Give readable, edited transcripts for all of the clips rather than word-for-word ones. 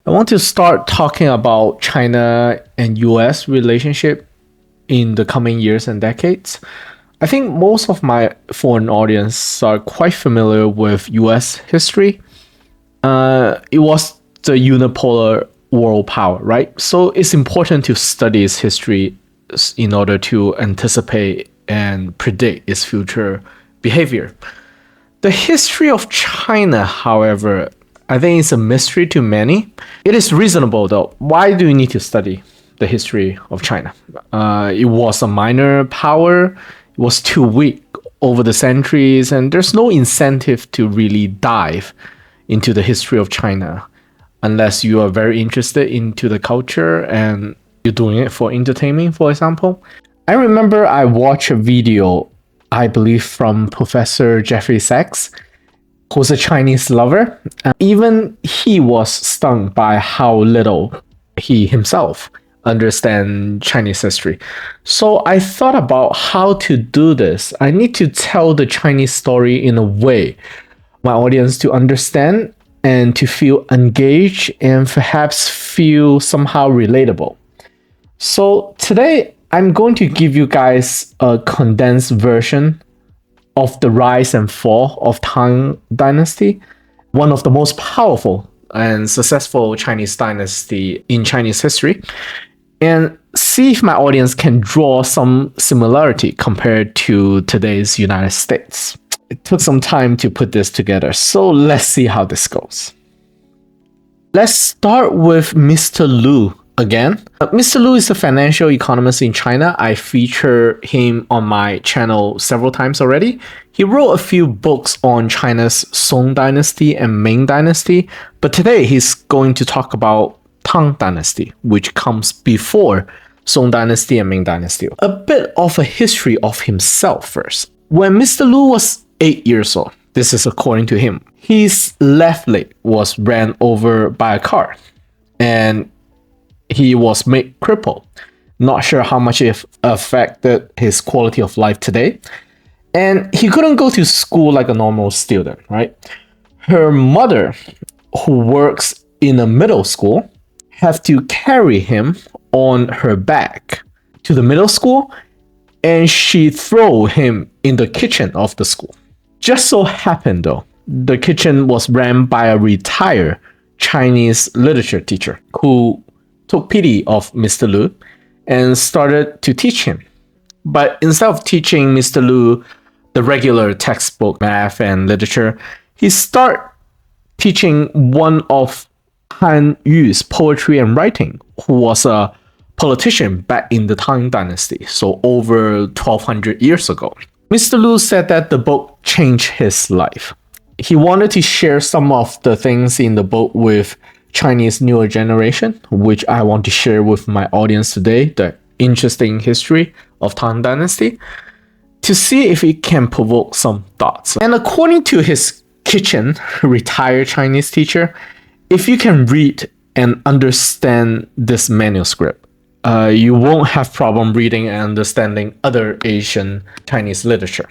I want to start talking about China and US relationship in the coming years and decades. I think most of my foreign audience are quite familiar with US history. It was the unipolar world power, right? So it's important to study its history in order to anticipate and predict its future behavior. The history of China, however, I think it's a mystery to many. It is reasonable though. Why do you need to study the history of China? It was a minor power. It was too weak over the centuries, and there's no incentive to really dive into the history of China unless you are very interested into the culture and you're doing it for entertainment, for example. I remember I watched a video, I believe from Professor Jeffrey Sachs, who's a Chinese lover. Even he was stunned by how little he himself understands Chinese history. So I thought about how to do this. I need to tell the Chinese story in a way my audience to understand and to feel engaged and perhaps feel somehow relatable. So today I'm going to give you guys a condensed version of the rise and fall of Tang Dynasty, one of the most powerful and successful Chinese dynasty in Chinese history, and see if my audience can draw some similarity compared to today's United States. It took some time to put this together, so let's see how this goes. Let's start with Mr. Lu again. Mr. Lu is a financial economist in China. I feature him on my channel several times already. He wrote a few books on China's Song Dynasty and Ming Dynasty, but today he's going to talk about Tang Dynasty, which comes before Song Dynasty and Ming Dynasty. A bit of a history of himself first. When Mr. Lu was 8 years old, this is according to him, his left leg was ran over by a car and he was made crippled. Not sure how much it affected his quality of life today. And he couldn't go to school like a normal student, right? Her mother, who works in a middle school, have to carry him on her back to the middle school, and she throw him in the kitchen of the school. Just so happened though, the kitchen was ran by a retired Chinese literature teacher who took pity of Mr. Lu and started to teach him. But instead of teaching Mr. Lu the regular textbook math and literature, he started teaching one of Han Yu's poetry and writing, who was a politician back in the Tang Dynasty, so over 1200 years ago. Mr. Lu said that the book changed his life. He wanted to share some of the things in the book with Chinese newer generation, which I want to share with my audience today, the interesting history of Tang Dynasty, to see if it can provoke some thoughts. And according to his kitchen retired Chinese teacher, if you can read and understand this manuscript, you won't have problem reading and understanding other Asian Chinese literature.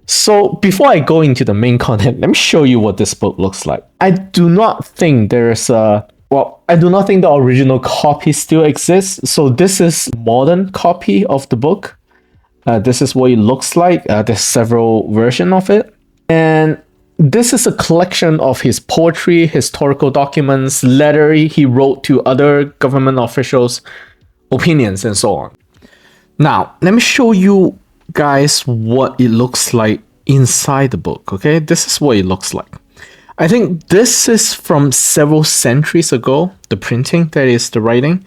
So before I go into the main content, let me show you what this book looks like. I do not think the original copy still exists. So this is a modern copy of the book. This is what it looks like. There's several versions of it. And this is a collection of his poetry, historical documents, letters he wrote to other government officials, opinions, and so on. Now, let me show you guys what it looks like inside the book. Okay, this is what it looks like. I think this is from several centuries ago, the printing, that is the writing,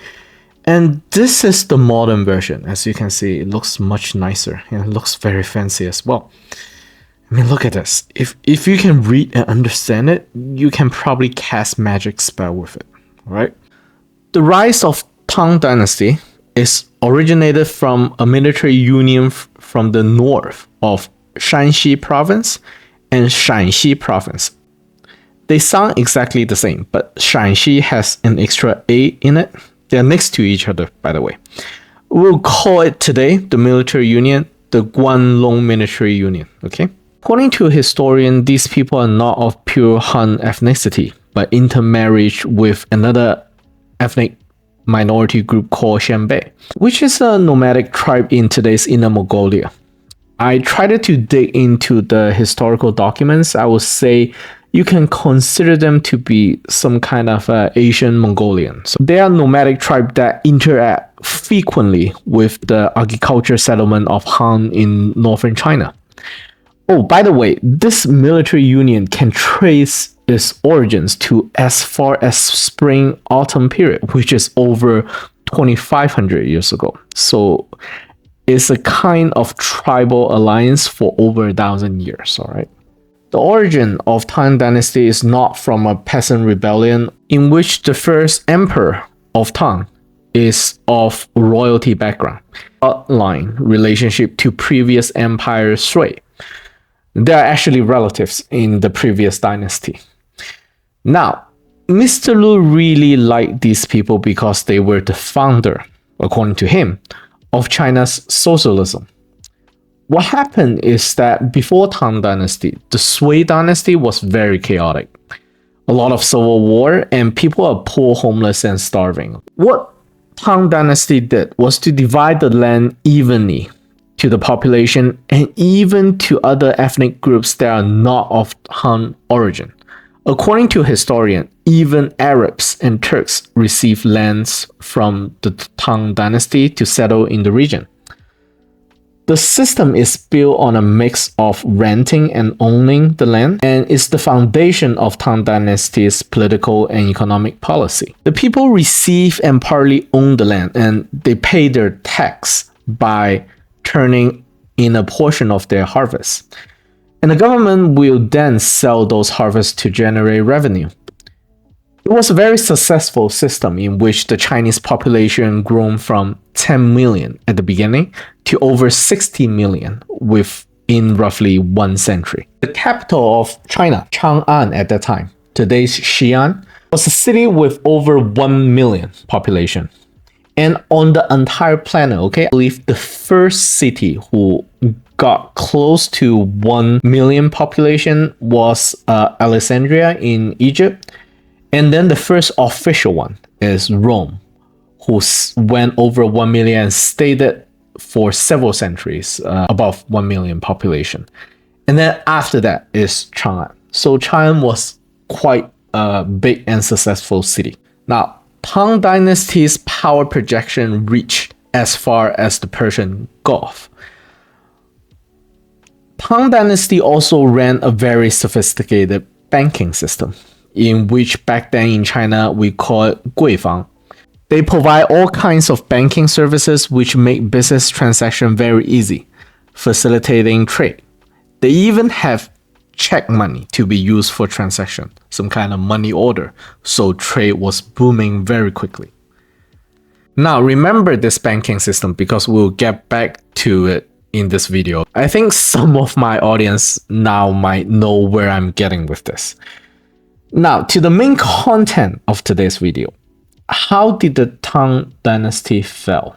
and this is the modern version. As you can see, it looks much nicer and it looks very fancy as well. I mean, look at this. If you can read and understand it, you can probably cast magic spell with it. All right. The rise of Tang Dynasty is originated from a military union from the north of Shanxi province and Shanxi province. They sound exactly the same, but Shanxi has an extra A in it. They're next to each other, by the way. We'll call it today, the military union, the Guanlong military union, okay? According to a historian, these people are not of pure Han ethnicity, but intermarriage with another ethnic minority group called Xianbei, which is a nomadic tribe in today's Inner Mongolia. I tried to dig into the historical documents. I would say you can consider them to be some kind of Asian Mongolian. So they are a nomadic tribe that interact frequently with the agriculture settlement of Han in northern China. Oh, by the way, this military union can trace its origins to as far as spring-autumn period, which is over 2,500 years ago. So it's a kind of tribal alliance for over 1,000 years, all right? The origin of Tang Dynasty is not from a peasant rebellion in which the first emperor of Tang is of royalty background, bloodline relationship to previous empire Sui. They are actually relatives in the previous dynasty. Now, Mr. Lu really liked these people because they were the founder, according to him, of China's socialism. What happened is that before Tang Dynasty, the Sui dynasty was very chaotic. A lot of civil war and people are poor, homeless, and starving. What Tang Dynasty did was to divide the land evenly to the population and even to other ethnic groups that are not of Han origin. According to historians, even Arabs and Turks received lands from the Tang Dynasty to settle in the region. The system is built on a mix of renting and owning the land, and is the foundation of Tang Dynasty's political and economic policy. The people receive and partly own the land, and they pay their tax by turning in a portion of their harvest. And the government will then sell those harvests to generate revenue. It was a very successful system in which the Chinese population grown from 10 million at the beginning to over 60 million within roughly 1 century. The capital of China, Chang'an at that time, today's Xi'an, was a city with over 1 million population. And on the entire planet, okay, I believe the first city who got close to 1 million population was Alexandria in Egypt. And then the first official one is Rome, who went over 1 million and stayed for several centuries above 1 million population. And then after that is Chang'an. So Chang'an was quite a big and successful city. Now, Tang Dynasty's power projection reached as far as the Persian Gulf. Tang Dynasty also ran a very sophisticated banking system, in which back then in China we call it guifang. They provide all kinds of banking services which make business transaction very easy, facilitating trade. They even have check money to be used for transaction, some kind of money order, so trade was booming very quickly. Now remember this banking system because we'll get back to it in this video. I think some of my audience now might know where I'm getting with this. Now to the main content of today's video. How did the Tang Dynasty fall?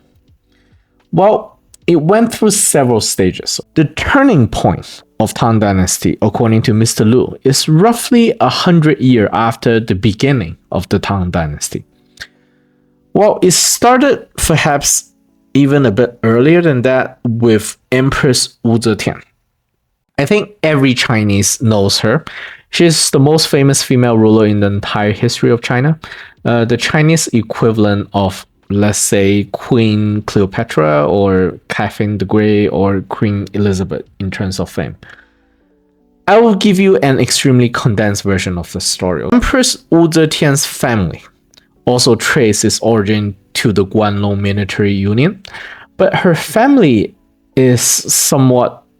Well, it went through several stages. The turning point of Tang Dynasty, according to Mr. Lu, is roughly 100 years after the beginning of the Tang Dynasty. Well, it started perhaps even a bit earlier than that with Empress Wu Zetian. I think every Chinese knows her. She's the most famous female ruler in the entire history of China. The Chinese equivalent of, let's say, Queen Cleopatra or Catherine the Great or Queen Elizabeth in terms of fame. I will give you an extremely condensed version of the story. Empress Wu Zetian's family also traces its origin to the Guanlong military union, but her family is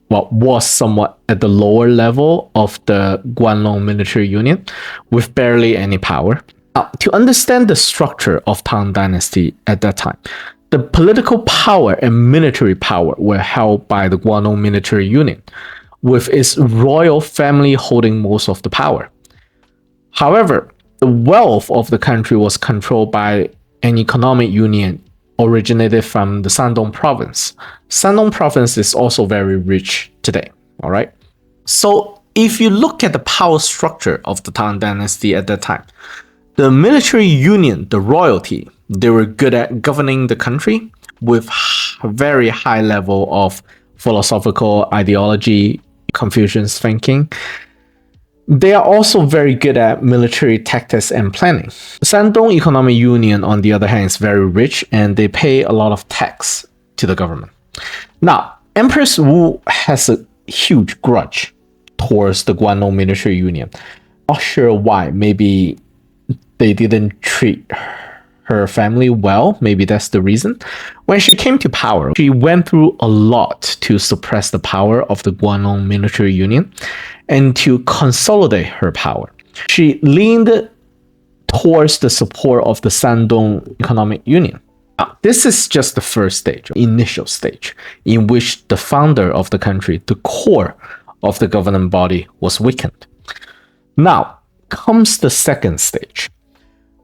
was somewhat at the lower level of the Guanlong military union with barely any power. Now, to understand the structure of Tang Dynasty at that time, the political power and military power were held by the Guanlong military union, with its royal family holding most of the power. However, the wealth of the country was controlled by an economic union originated from the Shandong province. Shandong province is also very rich today, all right? So if you look at the power structure of the Tang Dynasty at that time, the military union, the royalty, they were good at governing the country with a very high level of philosophical ideology, Confucian thinking. They are also very good at military tactics and planning. Shandong Economic Union, on the other hand, is very rich and they pay a lot of tax to the government. Now, Empress Wu has a huge grudge towards the Guangdong military union. Not sure why. Maybe they didn't treat her family well. Maybe that's the reason. When she came to power, she went through a lot to suppress the power of the Guangdong military union and to consolidate her power. She leaned towards the support of the Shandong Economic Union. Now, this is just the first stage, initial stage, in which the founder of the country, the core of the governing body, was weakened. Now comes the second stage.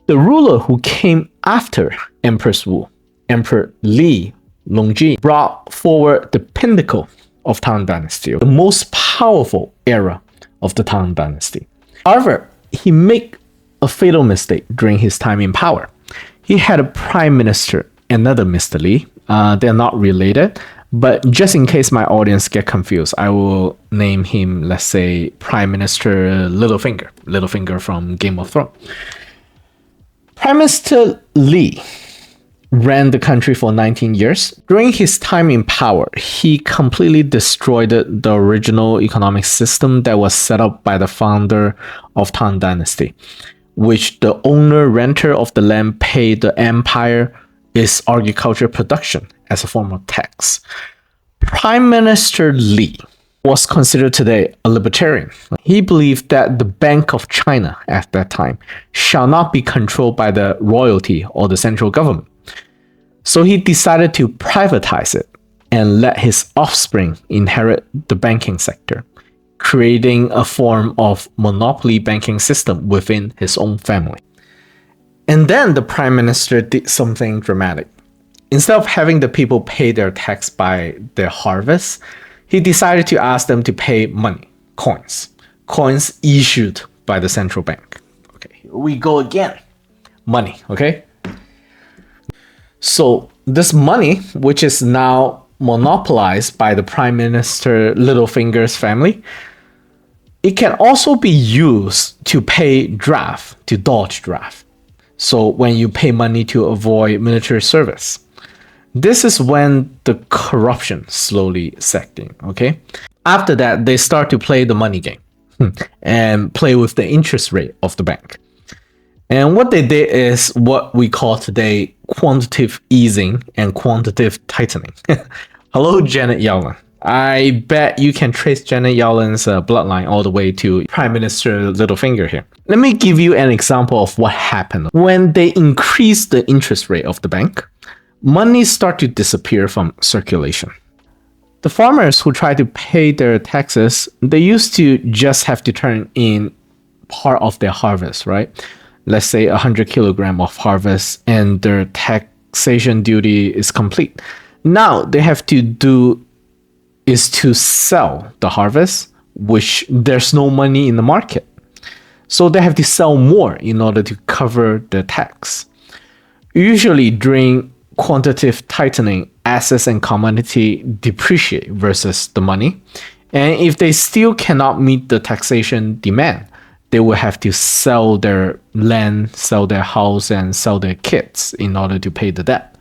The ruler who came after Empress Wu, Emperor Li Longji, brought forward the pinnacle of Tang Dynasty, the most powerful era of the Tang Dynasty. However, he made a fatal mistake during his time in power. He had a prime minister, another Mr. Li. They're not related, but just in case my audience get confused, I will name him, let's say, Prime Minister Littlefinger. Littlefinger from Game of Thrones. Prime Minister Li ran the country for 19 years. During his time in power, he completely destroyed the original economic system that was set up by the founder of Tang Dynasty, which the owner-renter of the land paid the empire is agriculture production as a form of tax. Prime Minister Li was considered today a libertarian. He believed that the Bank of China at that time shall not be controlled by the royalty or the central government. So he decided to privatize it and let his offspring inherit the banking sector, creating a form of monopoly banking system within his own family. And then the prime minister did something dramatic. Instead of having the people pay their tax by their harvest, he decided to ask them to pay money, coins issued by the central bank. Okay, here we go again. Money, okay? So this money, which is now monopolized by the Prime Minister Littlefinger's family, it can also be used to pay draft, to dodge draft. So when you pay money to avoid military service. This is when the corruption slowly set in, okay? After that, they start to play the money game and play with the interest rate of the bank. And what they did is what we call today quantitative easing and quantitative tightening. Hello, Janet Yellen. I bet you can trace Janet Yellen's bloodline all the way to Prime Minister Littlefinger here. Let me give you an example of what happened. When they increased the interest rate of the bank, money start to disappear from circulation. The farmers who try to pay their taxes, they used to just have to turn in part of their harvest, right? Let's say 100 kilogram of harvest and their taxation duty is complete. Now they have to do is to sell the harvest, which there's no money in the market. So they have to sell more in order to cover the tax. Usually during quantitative tightening, assets and commodity depreciate versus the money. And if they still cannot meet the taxation demand, they will have to sell their land, sell their house, and sell their kids in order to pay the debt.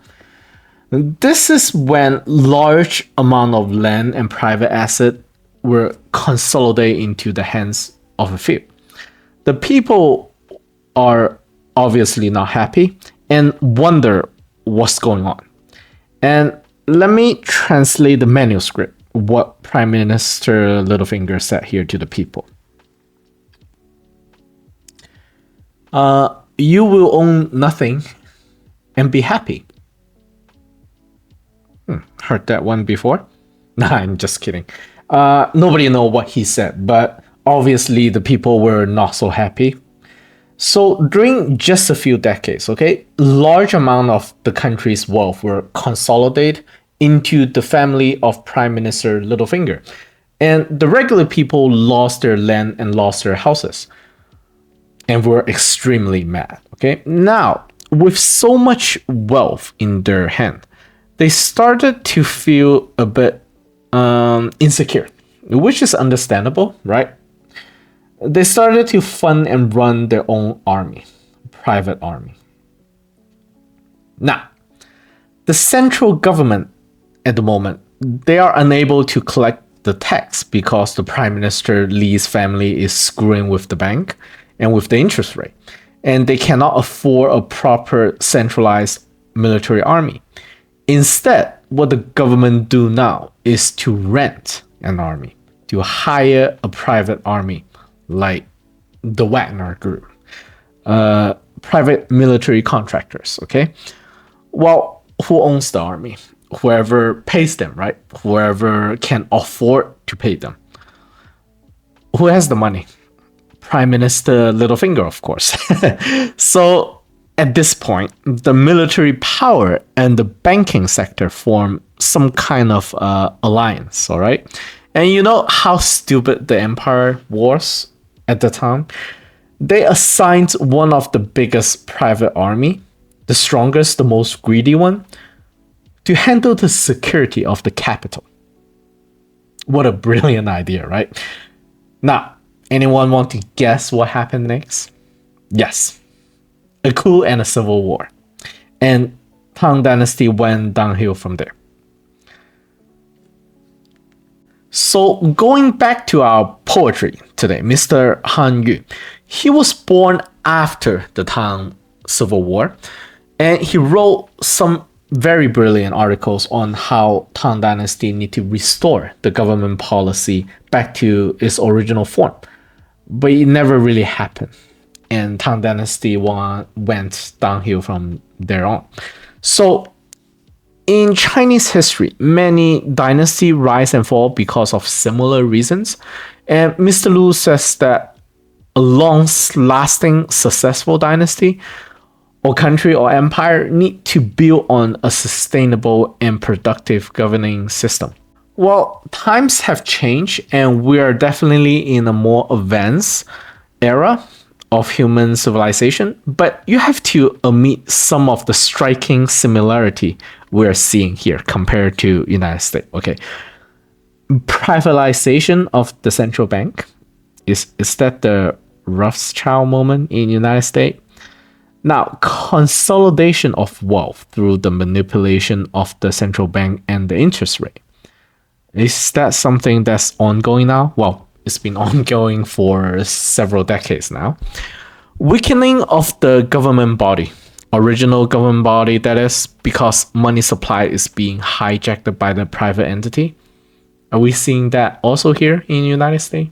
This is when large amount of land and private asset were consolidated into the hands of a few. The people are obviously not happy and wonder what's going on. And let me translate the manuscript, what Prime Minister Littlefinger said here to the people. You will own nothing and be happy. Heard that one before? Nah, I'm just kidding. Nobody know what he said, but obviously the people were not so happy. So during just a few decades, okay, large amount of the country's wealth were consolidated into the family of Prime Minister Littlefinger. And the regular people lost their land and lost their houses and were extremely mad. Okay, now with so much wealth in their hand, they started to feel a bit insecure, which is understandable, right? They started to fund and run their own army, private army. Now, the central government at the moment, they are unable to collect the tax because the Prime Minister Lee's family is screwing with the bank and with the interest rate. And they cannot afford a proper centralized military army. Instead, what the government do now is to rent an army, to hire a private army like the Wagner Group, private military contractors, okay? Well, who owns the army? Whoever pays them, right? Whoever can afford to pay them. Who has the money? Prime Minister Littlefinger, of course. So at this point, the military power and the banking sector form some kind of alliance, all right? And you know how stupid the empire was at the time? They assigned one of the biggest private army, the strongest, the most greedy one, to handle the security of the capital. What a brilliant idea, right? Now, anyone want to guess what happened next? Yes, a coup and a civil war. And Tang Dynasty went downhill from there. So going back to our poetry today, Mr. Han Yu, he was born after the Tang Civil War, and he wrote some very brilliant articles on how Tang Dynasty need to restore the government policy back to its original form. But it never really happened. And Tang Dynasty went downhill from there on. So in Chinese history, many dynasties rise and fall because of similar reasons. And Mr. Lu says that a long-lasting, successful dynasty or country or empire need to build on a sustainable and productive governing system. Well, times have changed and we are definitely in a more advanced era of human civilization, but you have to omit some of the striking similarity we're seeing here compared to United States. Okay, privatization of the central bank, is that the Rothschild moment in United States? Now, consolidation of wealth through the manipulation of the central bank and the interest rate. Is that something that's ongoing now? Well, it's been ongoing for several decades now. Weakening of the government body, original government body, that is, because money supply is being hijacked by the private entity. Are we seeing that also here in the United States?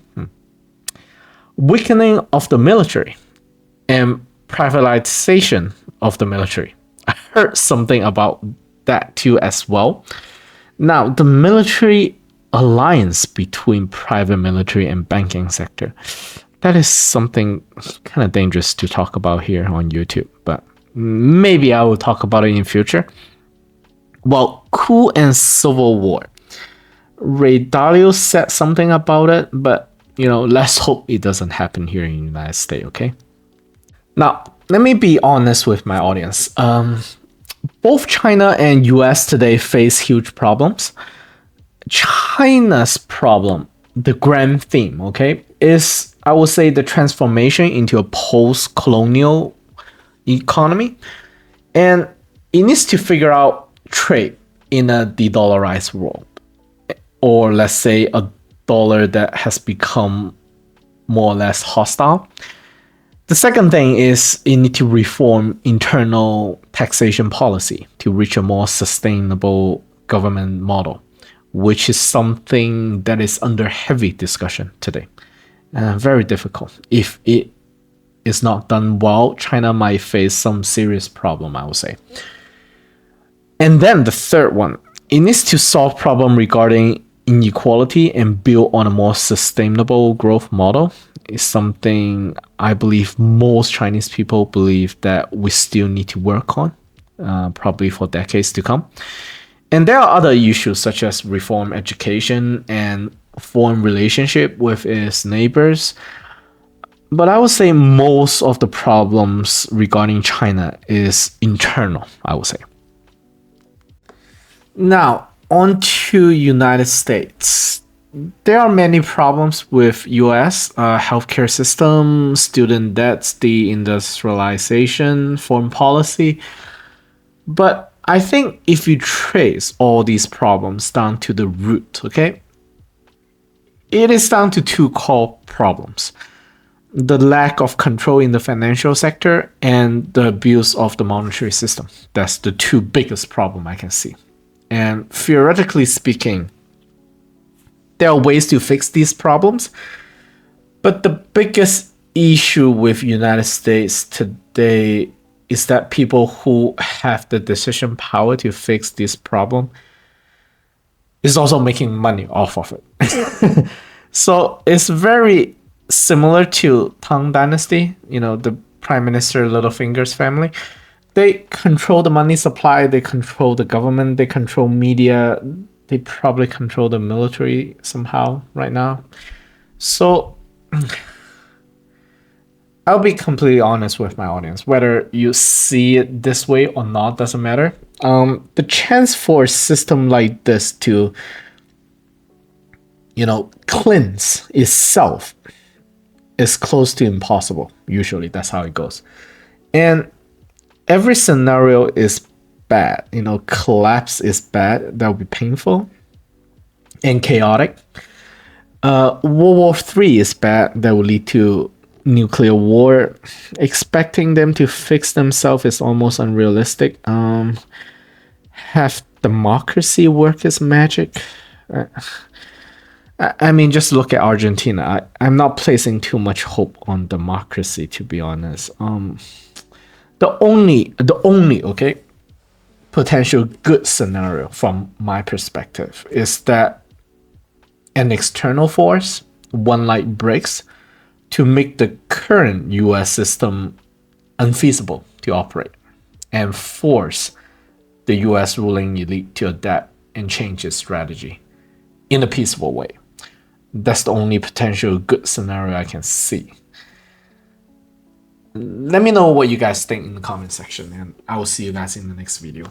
Weakening of the military and privatization of the military. I heard something about that too as well. Now, the military alliance between private military and banking sector, that is something kind of dangerous to talk about here on YouTube, but maybe I will talk about it in future. Well, coup and civil war. Ray Dalio said something about it, but let's hope it doesn't happen here in the United States, okay? Now, let me be honest with my audience. Both China and US today face huge problems. China's problem, the grand theme, okay, is, I would say, the transformation into a post-colonial economy. And it needs to figure out trade in a de-dollarized world. Or let's say a dollar that has become more or less hostile. The second thing is you need to reform internal taxation policy to reach a more sustainable government model, which is something that is under heavy discussion today. Very difficult. If it is not done well, China might face some serious problem, I would say. And then the third one, it needs to solve problem regarding inequality and build on a more sustainable growth model. Is something I believe most Chinese people believe that we still need to work on, probably for decades to come. And there are other issues such as reform education and foreign relationship with its neighbors. But I would say most of the problems regarding China is internal, I would say. Now, on to United States. There are many problems with US healthcare system, student debts, deindustrialization, foreign policy. But I think if you trace all these problems down to the root, okay, it is down to two core problems: the lack of control in the financial sector and the abuse of the monetary system. That's the two biggest problems I can see. And theoretically speaking, there are ways to fix these problems, but the biggest issue with United States today is that people who have the decision power to fix this problem is also making money off of it. So it's very similar to Tang Dynasty, the Prime Minister Littlefinger's family. They control the money supply, they control the government, they control media, they probably control the military somehow right now. So I'll be completely honest with my audience. Whether you see it this way or not doesn't matter. The chance for a system like this to, cleanse itself is close to impossible. Usually, that's how it goes. And every scenario is bad. Collapse is bad. That would be painful and chaotic. World War III is bad. That will lead to nuclear war. Expecting them to fix themselves is almost unrealistic. Have democracy work its magic? I mean, just look at Argentina. I'm not placing too much hope on democracy, to be honest. The only okay, potential good scenario from my perspective is that an external force, one like BRICS, to make the current US system unfeasible to operate and force the US ruling elite to adapt and change its strategy in a peaceful way. That's the only potential good scenario I can see. Let me know what you guys think in the comment section, and I will see you guys in the next video.